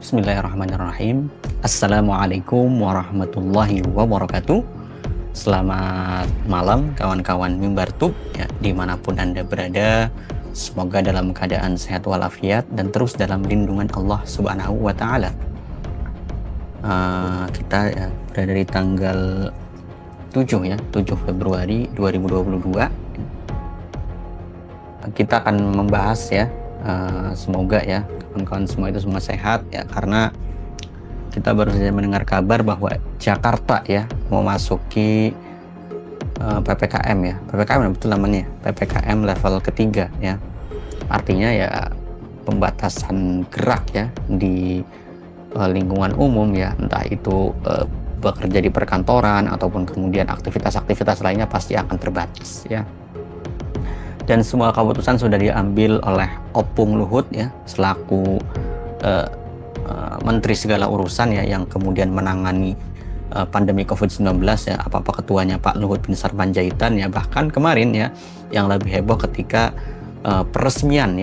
Bismillahirrahmanirrahim. Assalamualaikum warahmatullahi wabarakatuh. Selamat malam kawan-kawan Mimbar Tub ya, dimanapun Anda berada. Semoga dalam keadaan sehat walafiat dan terus dalam lindungan Allah Subhanahu wa Ta'ala. Kita ya, berada di tanggal 7 Februari 2022. Kita akan membahas ya, semoga ya kawan-kawan semua itu semua sehat ya, karena kita baru saja mendengar kabar bahwa Jakarta ya mau masuki PPKM ya. PPKM betul namanya, PPKM level ketiga ya. Artinya ya pembatasan gerak ya di lingkungan umum ya, entah itu bekerja di perkantoran ataupun kemudian aktivitas-aktivitas lainnya pasti akan terbatas ya. Dan semua keputusan sudah diambil oleh Opung Luhut ya, selaku menteri segala urusan ya, yang kemudian menangani pandemi COVID-19 ya, apa-apa ketuanya Pak Luhut bin Sarpanjaitan ya. Bahkan kemarin ya yang lebih heboh ketika peresmian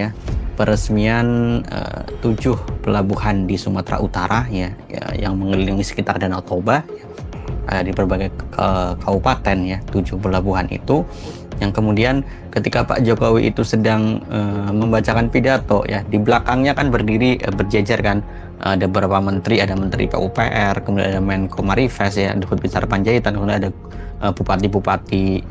7 pelabuhan di Sumatera Utara ya, yang mengelilingi sekitar Danau Toba ya, di berbagai kabupaten ya, 7 pelabuhan itu, yang kemudian ketika Pak Jokowi itu sedang membacakan pidato ya, di belakangnya kan berdiri berjejer kan, ada beberapa menteri, ada Menteri PUPR, kemudian ada Menko Marifes ya, Luhut bin Sarpanjaitan, kemudian ada bupati-bupati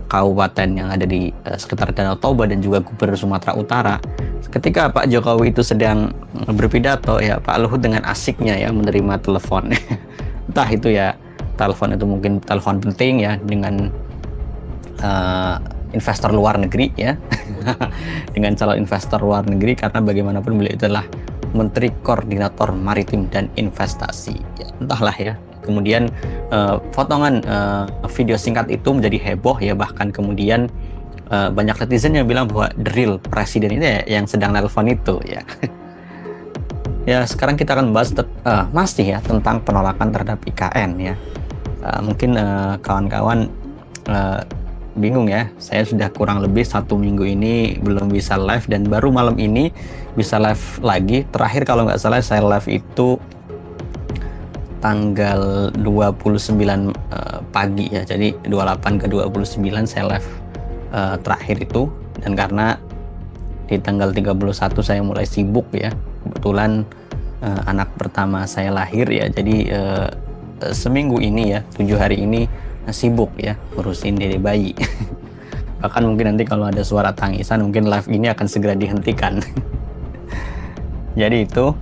kabupaten yang ada di sekitar Danau Toba dan juga Gubernur Sumatera Utara. Ketika Pak Jokowi itu sedang berpidato ya, Pak Luhut dengan asiknya ya menerima telepon entah itu ya telepon itu mungkin telepon penting ya dengan investor luar negeri ya dengan calon investor luar negeri, karena bagaimanapun beliau itulah Menteri Koordinator Maritim dan Investasi ya, entahlah ya. Kemudian potongan video singkat itu menjadi heboh ya, bahkan kemudian banyak netizen yang bilang bahwa the real presiden ini ya, yang sedang nelpon itu ya. Ya, sekarang kita akan membahas masih ya tentang penolakan terhadap IKN ya. Mungkin kawan-kawan bingung ya, saya sudah kurang lebih 1 minggu ini belum bisa live, dan baru malam ini bisa live lagi. Terakhir kalau nggak salah saya live itu tanggal 29 pagi ya, jadi 28 ke 29 saya live terakhir itu. Dan karena di tanggal 31 saya mulai sibuk ya, kebetulan anak pertama saya lahir ya, jadi seminggu ini ya, 7 hari ini sibuk ya ngurusin dede bayi. Bahkan mungkin nanti kalau ada suara tangisan mungkin live ini akan segera dihentikan. Jadi itu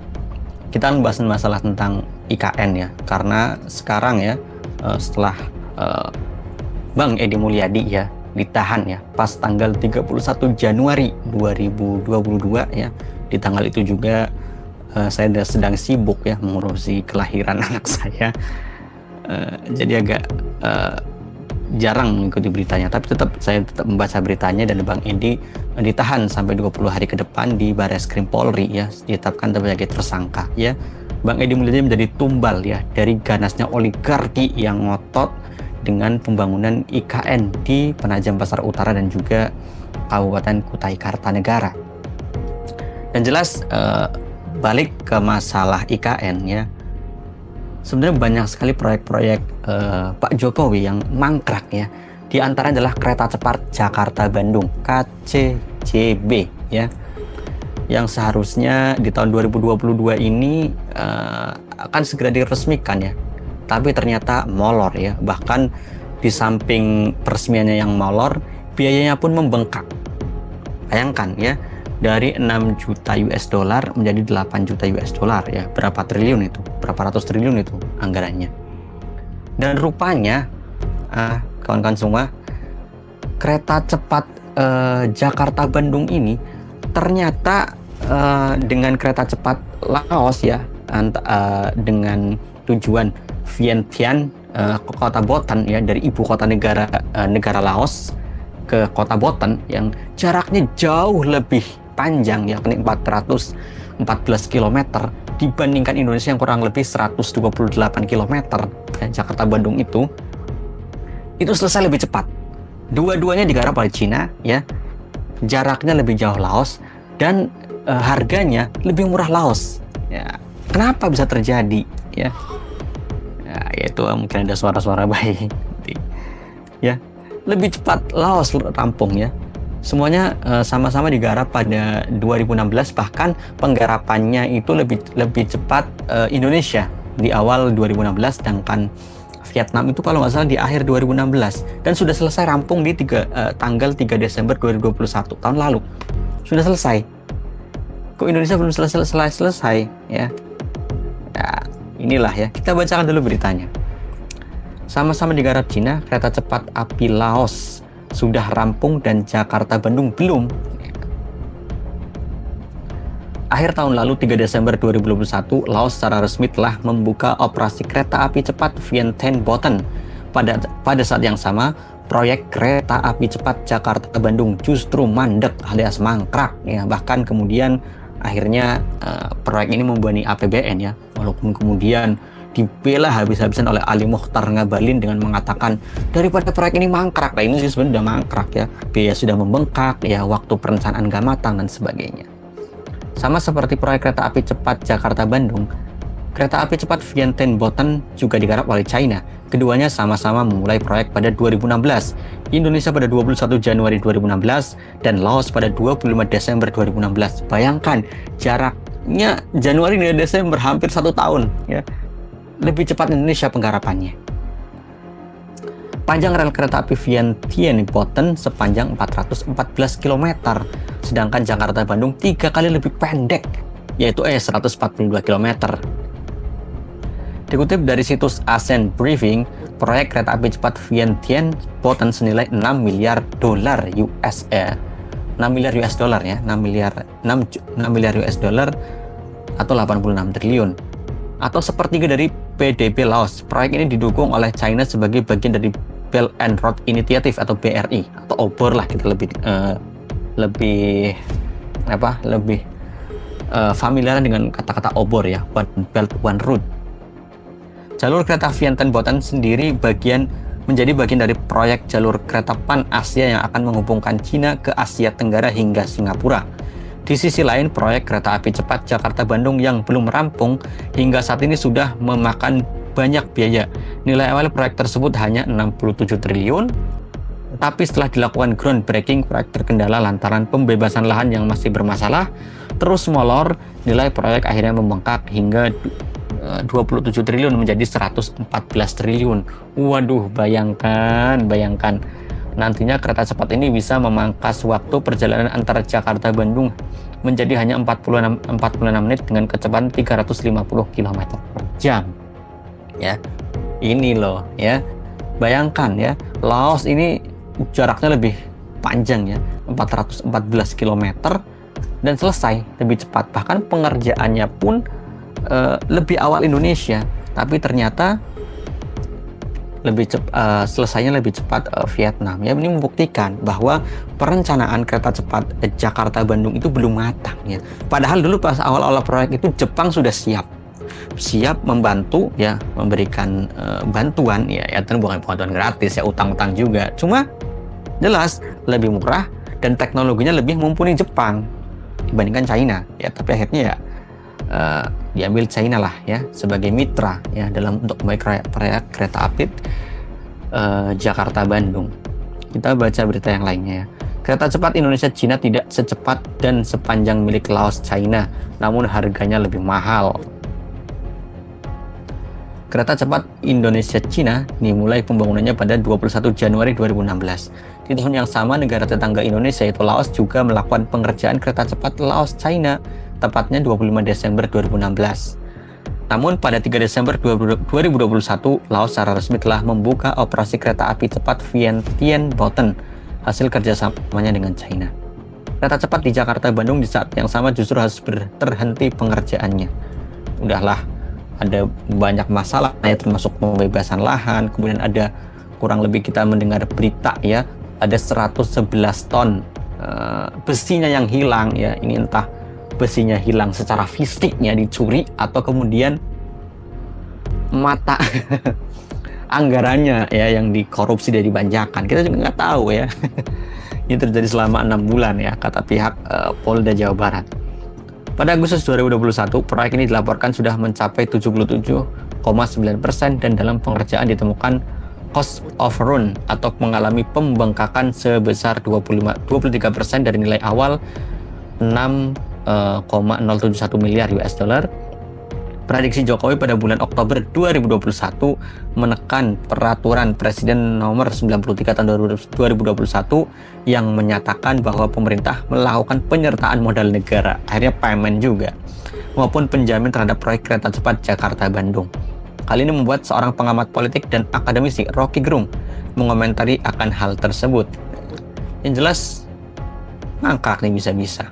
kita akan bahas masalah tentang IKN ya, karena sekarang ya setelah Bang Edi Mulyadi ya ditahan ya pas tanggal 31 Januari 2022 ya, di tanggal itu juga saya sedang sibuk ya mengurusi kelahiran anak saya. Jadi agak jarang mengikuti beritanya, tapi saya tetap membaca beritanya. Dan Bang Edi ditahan sampai 20 hari ke depan di Bareskrim Polri ya, ditetapkan sebagai tersangka ya. Bang Edi Mulyadi menjadi tumbal ya dari ganasnya oligarki yang ngotot dengan pembangunan IKN di Penajam Pasar Utara dan juga Kabupaten Kutai Kartanegara. Dan jelas balik ke masalah IKN ya, sebenarnya banyak sekali proyek-proyek Pak Jokowi yang mangkrak ya. Di antara adalah kereta cepat Jakarta-Bandung KCJB ya, yang seharusnya di tahun 2022 ini akan segera diresmikan ya, tapi ternyata molor ya. Bahkan di samping peresmiannya yang molor, biayanya pun membengkak. Bayangkan ya, dari 6 juta US dollar menjadi 8 juta US dollar ya. Berapa triliun itu? Berapa ratus triliun itu anggarannya. Dan rupanya kawan-kawan semua, kereta cepat Jakarta-Bandung ini ternyata dengan kereta cepat Laos ya, dengan tujuan Vientiane ke kota Botan ya, dari ibu kota negara Laos ke kota Botan yang jaraknya jauh lebih panjang yakni 414 km dibandingkan Indonesia yang kurang lebih 128 km ya, Jakarta Bandung itu selesai lebih cepat. Dua-duanya digarap oleh Cina ya, jaraknya lebih jauh Laos, dan harganya lebih murah Laos ya. Kenapa bisa terjadi? Ya, yaitu mungkin ada suara-suara bayi. Ya, lebih cepat Laos rampung ya. Semuanya sama-sama digarap pada 2016, bahkan penggarapannya itu lebih cepat Indonesia di awal 2016, sedangkan Vietnam itu kalau nggak salah di akhir 2016 dan sudah selesai rampung di tanggal 3 Desember 2021 tahun lalu. Sudah selesai. Kok Indonesia belum selesai ya? Ya, inilah ya. Kita bacakan dulu beritanya. Sama-sama digarap Cina, kereta cepat api Laos sudah rampung dan Jakarta-Bandung belum. Akhir tahun lalu 3 Desember 2021, Laos secara resmi telah membuka operasi kereta api cepat Vientiane Botany. Pada saat yang sama, proyek kereta api cepat Jakarta-Bandung justru mandek alias mangkrak ya. Bahkan kemudian akhirnya proyek ini membebani APBN ya. Walaupun kemudian dibela habis-habisan oleh Ali Mokhtar Ngabalin dengan mengatakan daripada proyek ini mangkrak, nah ini sih sebenarnya udah mangkrak ya, biaya sudah membengkak ya, waktu perencanaan nggak matang dan sebagainya. Sama seperti proyek kereta api cepat Jakarta-Bandung, kereta api cepat Vientiane Botany juga digarap oleh China. Keduanya sama-sama memulai proyek pada 2016, Indonesia pada 21 Januari 2016 dan Laos pada 25 Desember 2016. Bayangkan jaraknya Januari dan Desember hampir 1 tahun ya. Lebih cepat Indonesia penggarapannya. Panjang rel kereta api Vientiane Botany sepanjang 414 km, sedangkan Jakarta-Bandung 3 kali lebih pendek, yaitu 142 km. Dikutip dari situs Ascent Briefing, proyek kereta api cepat Vientiane Botany senilai 6 miliar dolar US, 6 miliar US dollar ya, 6 miliar US dollar atau 86 triliun. Atau sepertiga dari PDB Laos. Proyek ini didukung oleh China sebagai bagian dari Belt and Road Initiative atau BRI atau obor lah, kita lebih familiar dengan kata-kata obor ya, One Belt One Road. Jalur kereta Vientiane Botany sendiri menjadi bagian dari proyek jalur kereta Pan Asia yang akan menghubungkan Cina ke Asia Tenggara hingga Singapura. Di sisi lain, proyek kereta api cepat Jakarta-Bandung yang belum rampung hingga saat ini sudah memakan banyak biaya. Nilai awal proyek tersebut hanya 67 triliun, tapi setelah dilakukan groundbreaking, proyek terkendala lantaran pembebasan lahan yang masih bermasalah. Terus molor, nilai proyek akhirnya membengkak hingga 27 triliun menjadi 114 triliun. Waduh, bayangkan. Nantinya kereta cepat ini bisa memangkas waktu perjalanan antara Jakarta-Bandung menjadi hanya 46 menit dengan kecepatan 350 km per jam. Ya, ini loh ya. Bayangkan ya, Laos ini jaraknya lebih panjang ya, 414 km dan selesai lebih cepat. Bahkan pengerjaannya pun lebih awal Indonesia, tapi ternyata selesainya lebih cepat Vietnam ya. Ini membuktikan bahwa perencanaan kereta cepat Jakarta-Bandung itu belum matang ya. Padahal dulu pas awal-awal proyek itu Jepang sudah siap membantu ya, memberikan bantuan ya, itu bukan bantuan gratis ya, utang-utang juga. Cuma jelas lebih murah dan teknologinya lebih mumpuni Jepang dibandingkan China ya. Tapi akhirnya ya diambil China lah ya sebagai mitra ya dalam untuk membuat proyek kereta api Jakarta-Bandung. Kita baca berita yang lainnya ya. Kereta cepat Indonesia-Cina tidak secepat dan sepanjang milik Laos-China, namun harganya lebih mahal. Kereta cepat Indonesia-Cina dimulai pembangunannya pada 21 Januari 2016. Di tahun yang sama, negara tetangga Indonesia yaitu Laos juga melakukan pengerjaan kereta cepat Laos-China, tepatnya 25 Desember 2016. Namun pada 3 Desember 2021, Laos secara resmi telah membuka operasi kereta api cepat Vientiane Botany, hasil kerjasamanya dengan China. Kereta cepat di Jakarta-Bandung di saat yang sama justru harus terhenti pengerjaannya. Udahlah, ada banyak masalah ya, termasuk pembebasan lahan, kemudian ada kurang lebih kita mendengar berita ya, ada 111 ton besinya yang hilang ya. Ini entah besinya hilang secara fisiknya dicuri atau kemudian mata anggarannya ya yang dikorupsi dan dibanjakan. Kita juga nggak tahu ya. Ini terjadi selama 6 bulan ya, kata pihak Polda Jawa Barat. Pada Agustus 2021, proyek ini dilaporkan sudah mencapai 77,9% dan dalam pengerjaan ditemukan cost overrun atau mengalami pembengkakan sebesar 23% dari nilai awal 6,071 miliar US dollar. Prediksi Jokowi pada bulan Oktober 2021 menekan peraturan Presiden nomor 93 tahun 2021 yang menyatakan bahwa pemerintah melakukan penyertaan modal negara, akhirnya payment juga, maupun penjamin terhadap proyek kereta cepat Jakarta-Bandung. Hal ini membuat seorang pengamat politik dan akademisi, Rocky Gerung, mengomentari akan hal tersebut. Yang jelas, ngangkak nih bisa-bisa.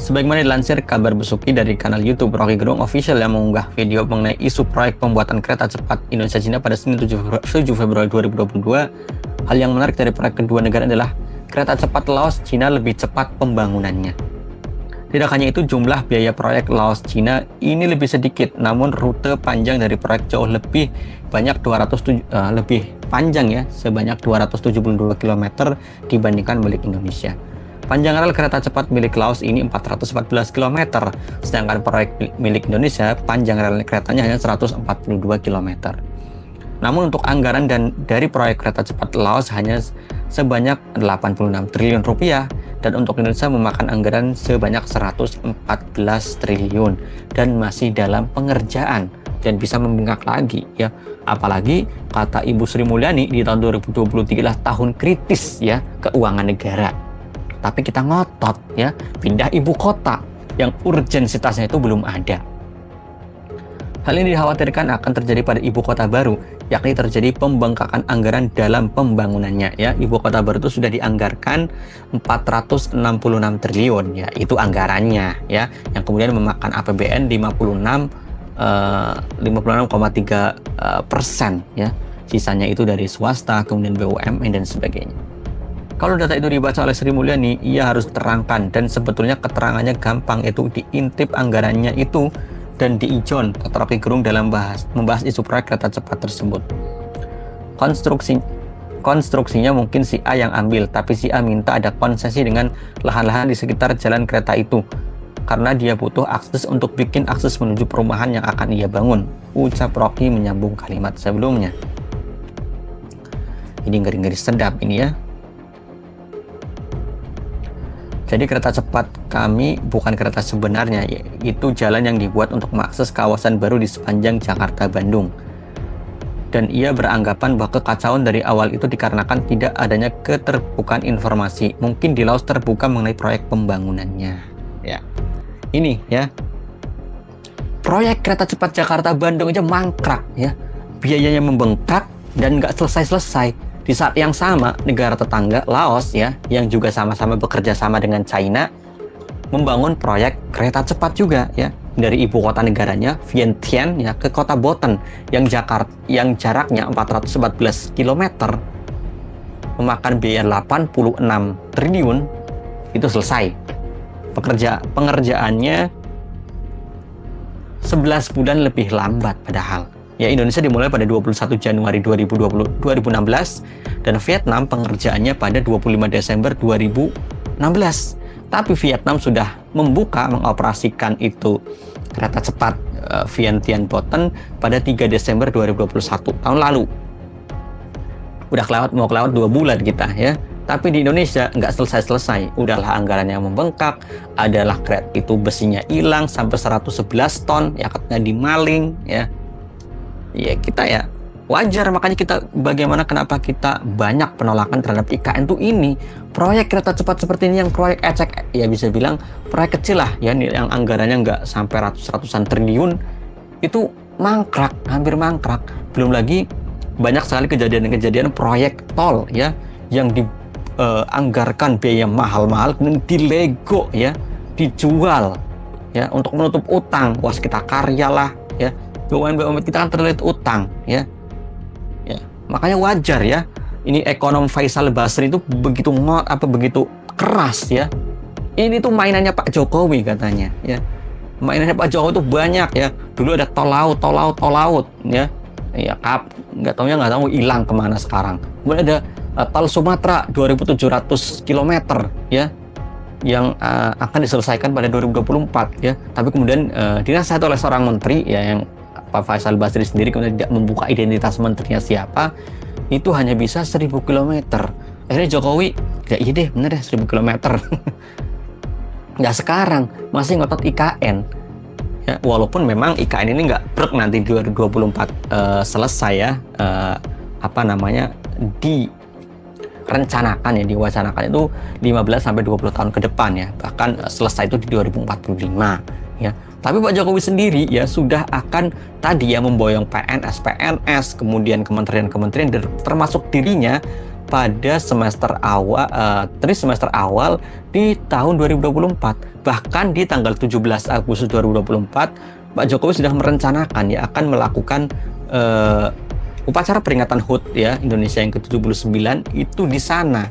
Sebagaimana dilansir kabar Besuki dari kanal YouTube Rocky Gerung Official yang mengunggah video mengenai isu proyek pembuatan kereta cepat Indonesia-Cina pada Senin 7 Februari 2022, hal yang menarik dari proyek kedua negara adalah kereta cepat Laos-Cina lebih cepat pembangunannya. Tidak hanya itu, jumlah biaya proyek Laos-Cina ini lebih sedikit, namun rute panjang dari proyek jauh lebih banyak lebih panjang ya, sebanyak 272 km dibandingkan milik Indonesia. Panjang rel kereta cepat milik Laos ini 414 km, sedangkan proyek milik Indonesia panjang rel keretanya hanya 142 km. Namun untuk anggaran dari proyek kereta cepat Laos hanya sebanyak 86 triliun rupiah, dan untuk Indonesia memakan anggaran sebanyak 114 triliun dan masih dalam pengerjaan dan bisa membengkak lagi ya. Apalagi kata Ibu Sri Mulyani di tahun 2023 adalah tahun kritis ya keuangan negara. Tapi kita ngotot ya, pindah ibu kota yang urgensitasnya itu belum ada. Hal ini dikhawatirkan akan terjadi pada ibu kota baru, yakni terjadi pembengkakan anggaran dalam pembangunannya ya. Ibu kota baru itu sudah dianggarkan 466 triliun ya, itu anggarannya ya, yang kemudian memakan APBN 56,3% ya. Sisanya itu dari swasta, kemudian BUMN dan sebagainya. Kalau data itu dibaca oleh Sri Mulyani, ia harus terangkan, dan sebetulnya keterangannya gampang, itu diintip anggarannya itu dan diijon, kata Rocky Gerung dalam membahas isu proyek kereta cepat tersebut. Konstruksinya mungkin si A yang ambil, tapi si A minta ada konsesi dengan lahan-lahan di sekitar jalan kereta itu, karena dia butuh akses untuk bikin akses menuju perumahan yang akan ia bangun, ucap Rocky menyambung kalimat sebelumnya. Ini ngeri-ngeri sedap ini ya. Jadi kereta cepat kami bukan kereta sebenarnya, itu jalan yang dibuat untuk mengakses kawasan baru di sepanjang Jakarta-Bandung. Dan ia beranggapan bahwa kekacauan dari awal itu dikarenakan tidak adanya keterbukaan informasi. Mungkin di Laos terbuka mengenai proyek pembangunannya. Ya, ini ya, proyek kereta cepat Jakarta-Bandung aja mangkrak ya, biayanya membengkak dan nggak selesai-selesai. Di saat yang sama, negara tetangga Laos ya, yang juga sama-sama bekerja sama dengan China, membangun proyek kereta cepat juga ya, dari ibu kota negaranya Vientiane ya ke kota Boten yang jaraknya 414 km, memakan biaya 86 triliun, itu selesai. Pengerjaannya 11 bulan lebih lambat padahal. Ya, Indonesia dimulai pada 21 Januari 2016 dan Vietnam pengerjaannya pada 25 Desember 2016. Tapi Vietnam sudah mengoperasikan itu kereta cepat Vientiane Boten pada 3 Desember 2021 tahun lalu. Udah mau kelewat 2 bulan kita ya. Tapi di Indonesia nggak selesai-selesai. Udahlah anggarannya membengkak, adalah kereta itu besinya hilang sampai 111 ton, ya katanya dimaling ya. Ya kita ya wajar, makanya bagaimana kenapa kita banyak penolakan terhadap IKN tuh ini. Proyek kereta cepat seperti ini yang proyek ecek, ya bisa bilang proyek kecil lah ya, yang anggarannya nggak sampai ratusan triliun, itu mangkrak, hampir mangkrak. Belum lagi banyak sekali kejadian-kejadian proyek tol ya yang dianggarkan biaya mahal-mahal kemudian dilego ya, dijual ya untuk menutup utang. Waskita Karya lah ya, BUMN kita kan terlilit utang ya. Ya, makanya wajar ya. Ini ekonom Faisal Basri itu begitu keras ya. Ini tuh mainannya Pak Jokowi katanya ya. Mainannya Pak Jokowi itu banyak ya. Dulu ada tol laut ya. Ya nggak tahu hilang kemana sekarang. Kemudian ada Tol Sumatera 2.700 km ya, yang akan diselesaikan pada 2024 ya. Tapi kemudian dinasihati oleh seorang menteri ya, yang Pak Faisal Basri sendiri kemudian tidak membuka identitas menterinya siapa, itu hanya bisa 1.000 km. Akhirnya Jokowi, ya iya deh bener deh 1.000 km. Ya sekarang masih ngotot IKN ya, walaupun memang IKN ini nggak brek nanti 2024 selesai ya, direncanakan ya, diwacanakan itu 15-20 tahun ke depan ya, bahkan selesai itu di 2045 ya. Tapi Pak Jokowi sendiri ya sudah akan tadi ya memboyong PNS, kemudian kementerian-kementerian termasuk dirinya pada trimester awal di tahun 2024. Bahkan di tanggal 17 Agustus 2024 Pak Jokowi sudah merencanakan ya akan melakukan upacara peringatan HUT ya Indonesia yang ke-79 itu di sana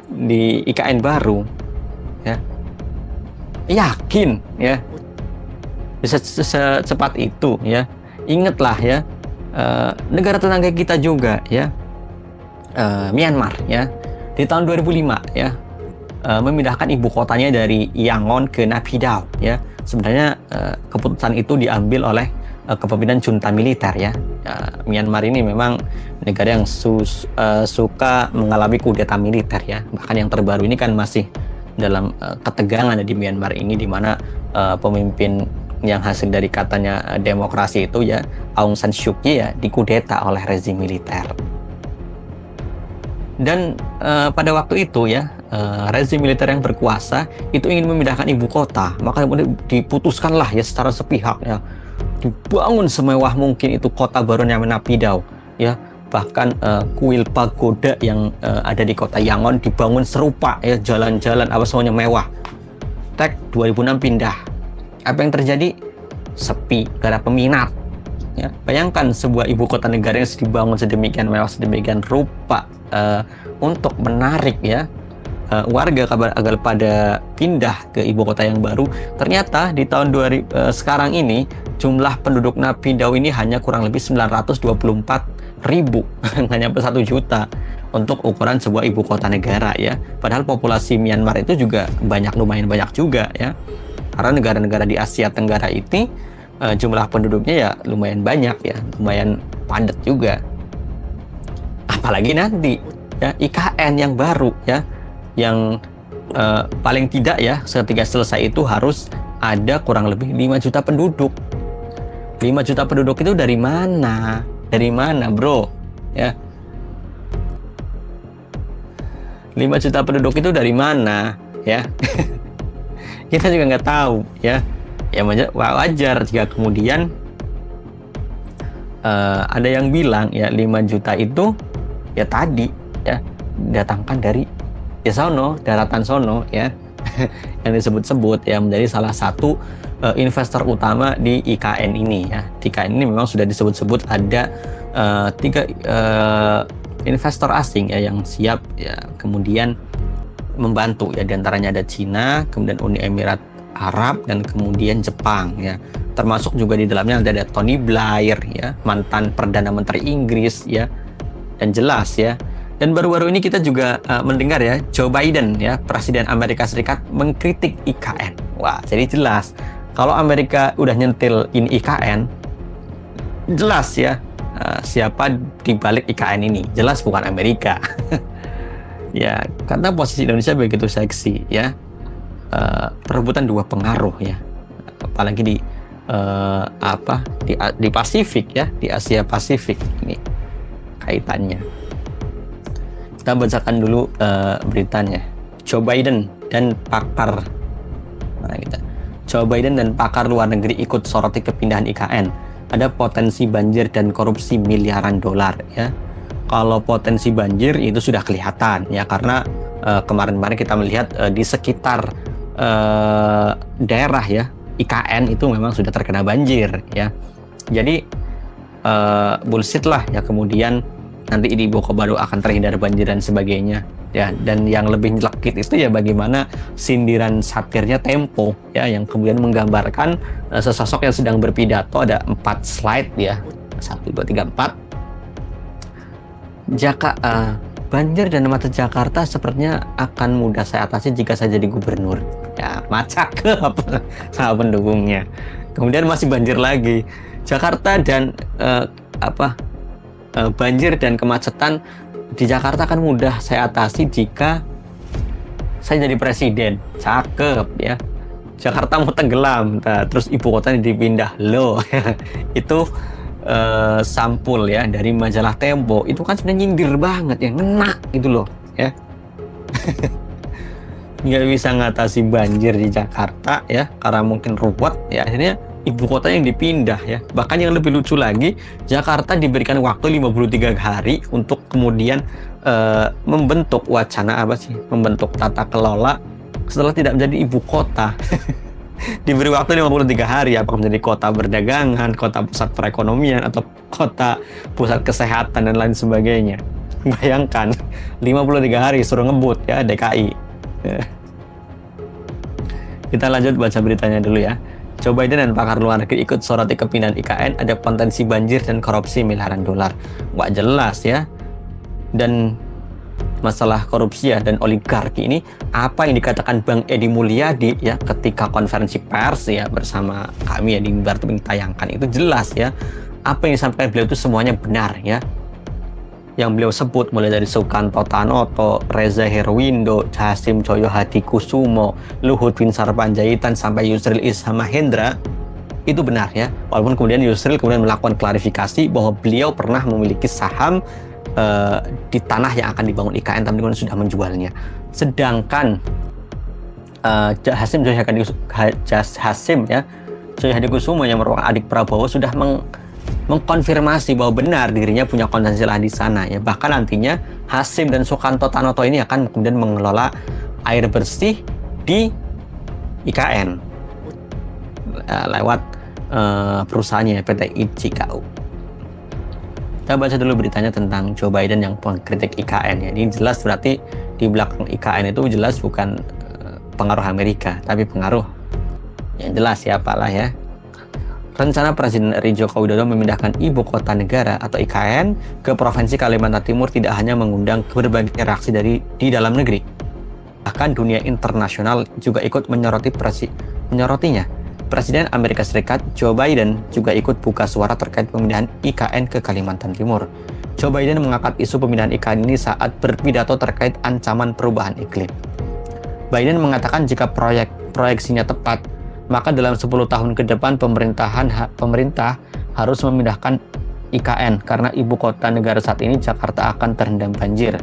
di IKN baru ya. Yakin ya bisa secepat itu ya. Ingatlah ya, negara tetangga kita juga ya, Myanmar ya, di tahun 2005 ya, memindahkan ibu kotanya dari Yangon ke Naypyidaw ya. Sebenarnya keputusan itu diambil oleh kepemimpinan junta militer ya. Myanmar ini memang negara yang suka mengalami kudeta militer ya. Bahkan yang terbaru ini kan masih dalam ketegangan di Myanmar ini, di mana pemimpin yang hasil dari katanya demokrasi itu ya, Aung San Suu Kyi ya, dikudeta oleh rezim militer. Dan pada waktu itu ya, rezim militer yang berkuasa itu ingin memindahkan ibu kota, maka diputuskanlah ya secara sepihak ya, dibangun semewah mungkin itu kota baru namanya Naypyidaw ya. Bahkan kuil pagoda yang ada di kota Yangon dibangun serupa ya, jalan-jalan apa semuanya mewah. 2006 pindah. Apa yang terjadi? Sepi, gak ada peminat ya. Bayangkan sebuah ibu kota negara yang dibangun sedemikian mewah, sedemikian rupa untuk menarik ya warga agar pada pindah ke ibu kota yang baru. Ternyata di tahun sekarang ini jumlah penduduk Naypyidaw ini hanya kurang lebih 924.000, nggak nyampe 1 juta untuk ukuran sebuah ibu kota negara ya. Padahal populasi Myanmar itu juga lumayan banyak juga ya, karena negara-negara di Asia Tenggara ini jumlah penduduknya ya lumayan banyak ya, lumayan padat juga. Apalagi nanti ya IKN yang baru ya, yang paling tidak ya ketika selesai itu harus ada kurang lebih 5 juta penduduk. 5 juta penduduk itu dari mana? Dari mana bro? Ya, 5 juta penduduk itu dari mana? Ya, kita juga nggak tahu ya. Ya wajar jika kemudian ada yang bilang ya 5 juta itu ya tadi ya datangkan dari ya sono, daratan sono ya, yang disebut-sebut ya menjadi salah satu investor utama di IKN ini ya. Di IKN ini memang sudah disebut-sebut ada 3 investor asing ya yang siap ya kemudian membantu ya, diantaranya ada Cina, kemudian Uni Emirat Arab, dan kemudian Jepang ya. Termasuk juga di dalamnya ada Tony Blair ya, mantan Perdana Menteri Inggris ya, dan jelas ya. Dan baru-baru ini kita juga mendengar ya, Joe Biden ya, Presiden Amerika Serikat mengkritik IKN. Wah, jadi jelas kalau Amerika udah nyentil ini IKN, jelas ya siapa di balik IKN ini. Jelas bukan Amerika. Ya, karena posisi Indonesia begitu seksi ya. Perebutan 2 pengaruh ya. Apalagi di Pasifik ya, di Asia Pasifik ini kaitannya. Kita bacakan dulu beritanya. Joe Biden dan pakar Joe Biden dan pakar luar negeri ikut soroti kepindahan IKN. Ada potensi banjir dan korupsi miliaran dolar ya. Kalau potensi banjir itu sudah kelihatan ya, karena kemarin-kemarin kita melihat di sekitar daerah ya IKN itu memang sudah terkena banjir ya. Jadi bullshit lah ya, kemudian nanti di ibu kota baru akan terhindar banjir dan sebagainya ya. Dan yang lebih nyelekit itu ya bagaimana sindiran satirnya Tempo ya, yang kemudian menggambarkan sesosok yang sedang berpidato. Ada 4 slide ya, 1, 2, 3, 4 Banjir dan macet Jakarta sepertinya akan mudah saya atasi jika saya jadi gubernur. Ya, cakep sama pendukungnya. Kemudian masih banjir lagi. Jakarta dan banjir dan kemacetan di Jakarta akan mudah saya atasi jika saya jadi presiden. Cakep ya. Jakarta mau tenggelam, terus ibu kotanya dipindah. Loh, itu sampul ya dari majalah Tempo. Itu kan sebenarnya nyindir banget ya, ngena gitu loh ya. Nggak bisa ngatasi banjir di Jakarta ya karena mungkin ruwet ya, akhirnya ibu kota yang dipindah ya. Bahkan yang lebih lucu lagi, Jakarta diberikan waktu 53 hari untuk kemudian membentuk membentuk tata kelola setelah tidak menjadi ibu kota. Diberi waktu 53 hari, apakah menjadi kota berdagangan, kota pusat perekonomian, atau kota pusat kesehatan dan lain sebagainya. Bayangkan 53 hari suruh ngebut ya DKI. Kita lanjut baca beritanya dulu ya. Joe Biden dan pakar luar negeri ikut soroti kepindahan IKN, ada potensi banjir dan korupsi miliaran dolar. Nggak jelas ya. Dan masalah korupsi ya dan oligarki ini, apa yang dikatakan Bang Edi Mulyadi ya ketika konferensi pers ya bersama kami ya di Bartubing tayangkan, itu jelas ya. Apa yang disampaikan beliau itu semuanya benar ya. Yang beliau sebut mulai dari Sukanto Tanoto, Reza Herwindo, Hasim Joyo Hadikusumo, Luhut Binsar Panjaitan sampai Yusril Isham Mahendra, itu benar ya. Walaupun kemudian Yusril melakukan klarifikasi bahwa beliau pernah memiliki saham di tanah yang akan dibangun IKN, tapi kemudian sudah menjualnya. Sedangkan Hasim Joyo Hadikusumo yang merupakan adik Prabowo sudah mengkonfirmasi bahwa benar dirinya punya konsesi lahan di sana ya. Bahkan nantinya Hasim dan Sukanto Tanoto ini akan kemudian mengelola air bersih di IKN lewat perusahaannya PT ICKU. Kita baca dulu beritanya tentang Joe Biden yang pengkritik IKN ya. Ini jelas berarti di belakang IKN itu jelas bukan pengaruh Amerika, tapi pengaruh yang jelas ya apalah ya. Rencana Presiden RI Joko Widodo memindahkan ibu kota negara atau IKN ke Provinsi Kalimantan Timur tidak hanya mengundang berbagai reaksi di dalam negeri, bahkan dunia internasional juga ikut menyoroti-menyoroti-menyoroti-nya. Presiden Amerika Serikat Joe Biden juga ikut buka suara terkait pemindahan IKN ke Kalimantan Timur. Joe Biden mengangkat isu pemindahan IKN ini saat berpidato terkait ancaman perubahan iklim. Biden mengatakan jika proyeksinya tepat, maka dalam 10 tahun ke depan pemerintah harus memindahkan IKN karena ibu kota negara saat ini Jakarta akan terendam banjir.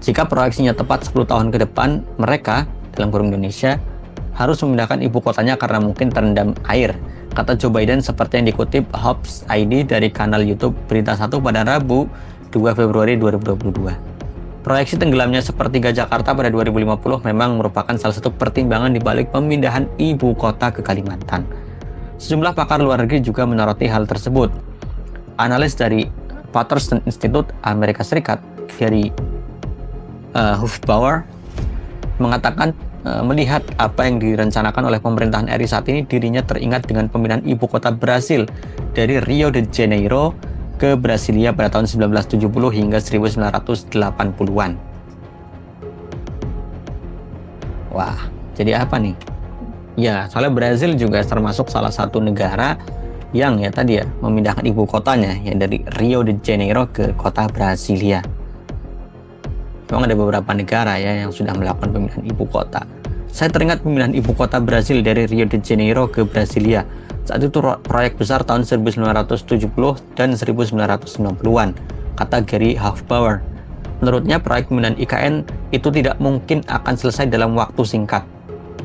Jika proyeksinya tepat 10 tahun ke depan, mereka, dalam kurung Indonesia, harus memindahkan ibu kotanya karena mungkin terendam air, kata Joe Biden seperti yang dikutip Hobbs ID dari kanal YouTube Berita 1 pada Rabu 2 Februari 2022. Proyeksi tenggelamnya sepertiga Jakarta pada 2050 memang merupakan salah satu pertimbangan di balik pemindahan ibu kota ke Kalimantan. Sejumlah pakar luar negeri juga menyoroti hal tersebut. Analis dari Patterson Institute Amerika Serikat, Gary Hufbauer, mengatakan melihat apa yang direncanakan oleh pemerintahan RI saat ini, dirinya teringat dengan pemindahan ibu kota Brasil dari Rio de Janeiro ke Brasilia pada tahun 1970 hingga 1980-an. Wah, jadi apa nih? Ya, soalnya Brasil juga termasuk salah satu negara yang ya tadi ya memindahkan ibu kotanya ya dari Rio de Janeiro ke kota Brasilia. Memang ada beberapa negara ya yang sudah melakukan pemindahan ibu kota. Saya teringat pemindahan ibu kota Brasil dari Rio de Janeiro ke Brasilia. Saat itu proyek besar tahun 1970 dan 1990-an, kata Gary Hufbauer. Menurutnya proyek pemindahan IKN itu tidak mungkin akan selesai dalam waktu singkat.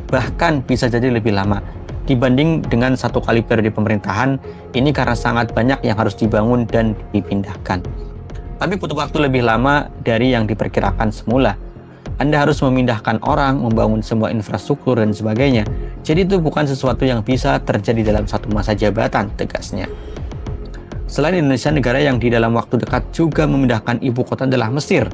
Bahkan bisa jadi lebih lama. Dibanding dengan satu kali periode pemerintahan, ini karena sangat banyak yang harus dibangun dan dipindahkan. Tapi butuh waktu lebih lama dari yang diperkirakan semula. Anda harus memindahkan orang, membangun semua infrastruktur dan sebagainya. Jadi itu bukan sesuatu yang bisa terjadi dalam satu masa jabatan, tegasnya. Selain Indonesia, negara yang di dalam waktu dekat juga memindahkan ibu kota adalah Mesir.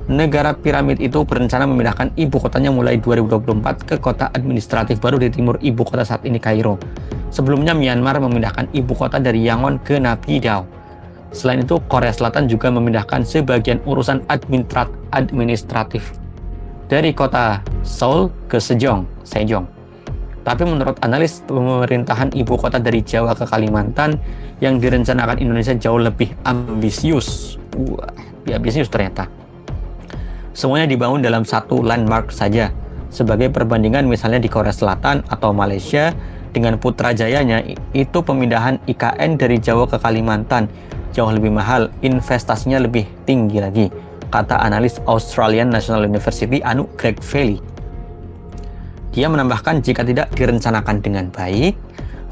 Negara piramid itu berencana memindahkan ibu kotanya mulai 2024 ke kota administratif baru di timur ibu kota saat ini, Kairo. Sebelumnya Myanmar memindahkan ibu kota dari Yangon ke Naypyidaw. Selain itu, Korea Selatan juga memindahkan sebagian urusan administratif dari kota Seoul ke Sejong. Tapi menurut analis pemerintahan ibu kota dari Jawa ke Kalimantan yang direncanakan Indonesia jauh lebih ambisius. Ambisius ternyata. Semuanya dibangun dalam satu landmark saja. Sebagai perbandingan misalnya di Korea Selatan atau Malaysia dengan Putrajayanya, itu pemindahan IKN dari Jawa ke Kalimantan jauh lebih mahal, investasinya lebih tinggi lagi, kata analis Australian National University Anu Greg Valley. Dia menambahkan jika tidak direncanakan dengan baik,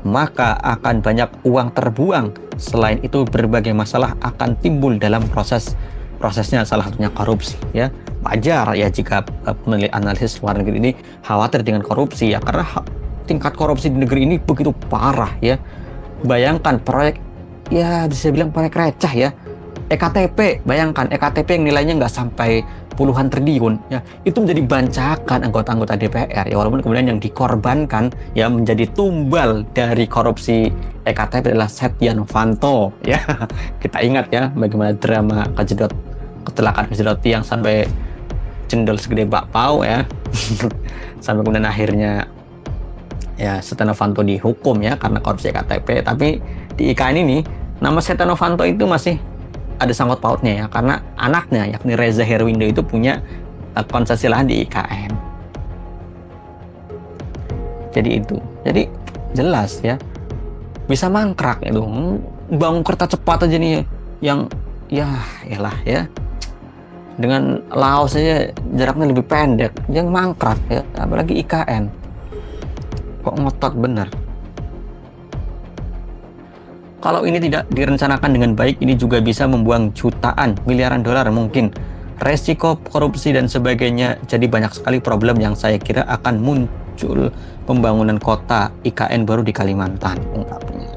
maka akan banyak uang terbuang. Selain itu, berbagai masalah akan timbul dalam prosesnya, salah satunya korupsi. Ya, wajar ya jika peneliti analisis luar negeri ini khawatir dengan korupsi ya, karena tingkat korupsi di negeri ini begitu parah ya. Bayangkan proyek, ya bisa bilang proyek receh ya. EKTP, bayangkan EKTP yang nilainya nggak sampai puluhan triliun ya, itu menjadi bancakan anggota-anggota DPR ya, walaupun kemudian yang dikorbankan ya menjadi tumbal dari korupsi EKTP adalah Setia Novanto ya. Kita ingat ya bagaimana drama kecelakaan kejedot tiang sampai cendol segede bakpao ya. Sampai kemudian akhirnya ya Setia Novanto dihukum ya karena korupsi EKTP. Tapi di IKN ini nama Setia Novanto itu masih ada sangkut pautnya ya, karena anaknya yakni Reza Herwindo itu punya konsesi lahan di IKN. Jadi jelas ya, bisa mangkrak itu. Bangun kereta cepat aja nih yang yalah ya, dengan Laos saja jaraknya lebih pendek, yang mangkrak ya, apalagi IKN. Kok ngotot bener. Kalau ini tidak direncanakan dengan baik, ini juga bisa membuang jutaan, miliaran dolar mungkin. Resiko korupsi dan sebagainya. Jadi banyak sekali problem yang saya kira akan muncul pembangunan kota IKN baru di Kalimantan, ungkapnya.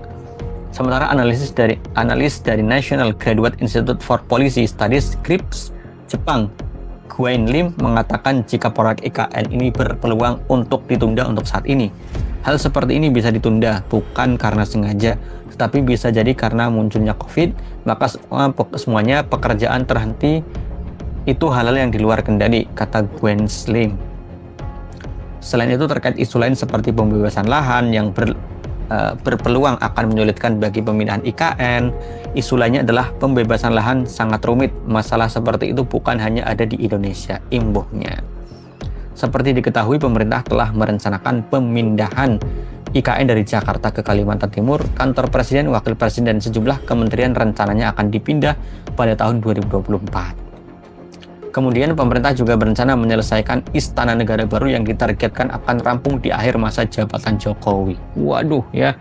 Sementara analis dari National Graduate Institute for Policy Studies (CRIPS) Jepang, Gwen Lim mengatakan jika proyek IKN ini berpeluang untuk ditunda untuk saat ini. Hal seperti ini bisa ditunda bukan karena sengaja, tetapi bisa jadi karena munculnya COVID, maka semuanya pekerjaan terhenti. Itu hal-hal yang di luar kendali, kata Gwen Lim. Selain itu, terkait isu lain seperti pembebasan lahan yang berpeluang akan menyulitkan bagi pemindahan IKN, isu lainnya adalah pembebasan lahan sangat rumit. Masalah seperti itu bukan hanya ada di Indonesia, imbuhnya. Seperti diketahui, pemerintah telah merencanakan pemindahan IKN dari Jakarta ke Kalimantan Timur. Kantor Presiden, Wakil Presiden, dan sejumlah kementerian rencananya akan dipindah pada tahun 2024. Kemudian pemerintah juga berencana menyelesaikan Istana Negara baru yang ditargetkan akan rampung di akhir masa jabatan Jokowi. Waduh ya,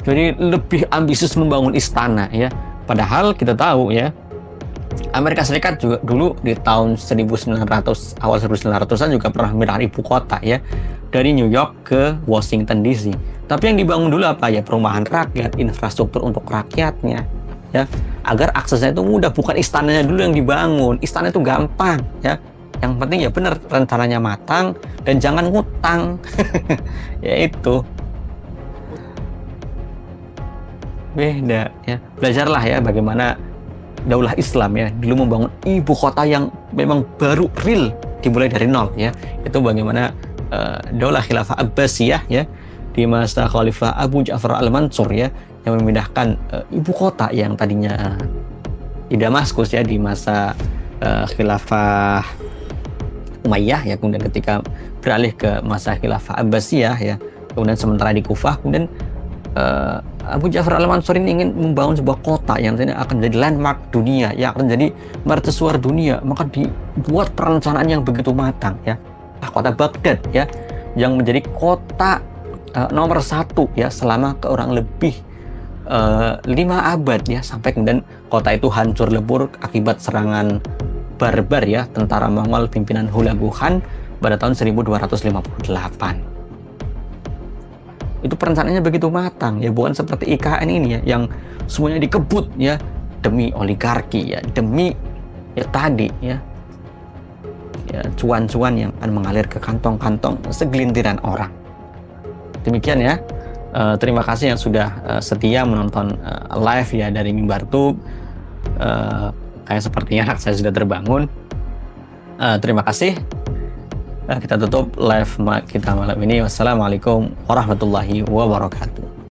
jadi lebih ambisius membangun istana ya. Padahal kita tahu ya, Amerika Serikat juga dulu di tahun 1900, awal 1900-an juga pernah memindahkan ibu kota ya, dari New York ke Washington DC. Tapi yang dibangun dulu apa ya? Perumahan rakyat, infrastruktur untuk rakyatnya ya, agar aksesnya itu mudah. Bukan istananya dulu yang dibangun. Istana itu gampang ya. Yang penting ya benar rencananya matang dan jangan ngutang. Ya itu. Beda ya. Belajarlah ya bagaimana Daulah Islam ya dulu membangun ibu kota yang memang baru real, dimulai dari nol ya. Itu bagaimana Daulah Khilafah Abbasiyah ya di masa Khalifah Abu Ja'far Al-Mansur ya, yang memindahkan ibu kota yang tadinya di Damaskus ya di masa Khilafah Umayyah ya, kemudian ketika beralih ke masa Khilafah Abbasiyah ya, kemudian sementara di Kufah, kemudian Abu Ja'far Al-Mansur ini ingin membangun sebuah kota yang nantinya akan menjadi landmark dunia, yang akan menjadi mercusuar dunia, maka dibuat perencanaan yang begitu matang ya. Kota Baghdad ya, yang menjadi kota nomor 1 ya selama kurang lebih 5 abad ya, sampai kemudian kota itu hancur lebur akibat serangan barbar ya tentara Mongol pimpinan Hulagu Khan pada tahun 1258. Itu perencanaannya begitu matang ya, bukan seperti IKN ini ya yang semuanya dikebut ya demi oligarki ya, demi ya tadi ya cuan-cuan yang akan mengalir ke kantong-kantong segelintiran orang. Demikian ya. Terima kasih yang sudah setia menonton live ya dari Mimbar Tube. Kayak sepertinya anak saya sudah terbangun. Terima kasih. Kita tutup live kita malam ini. Wassalamualaikum warahmatullahi wabarakatuh.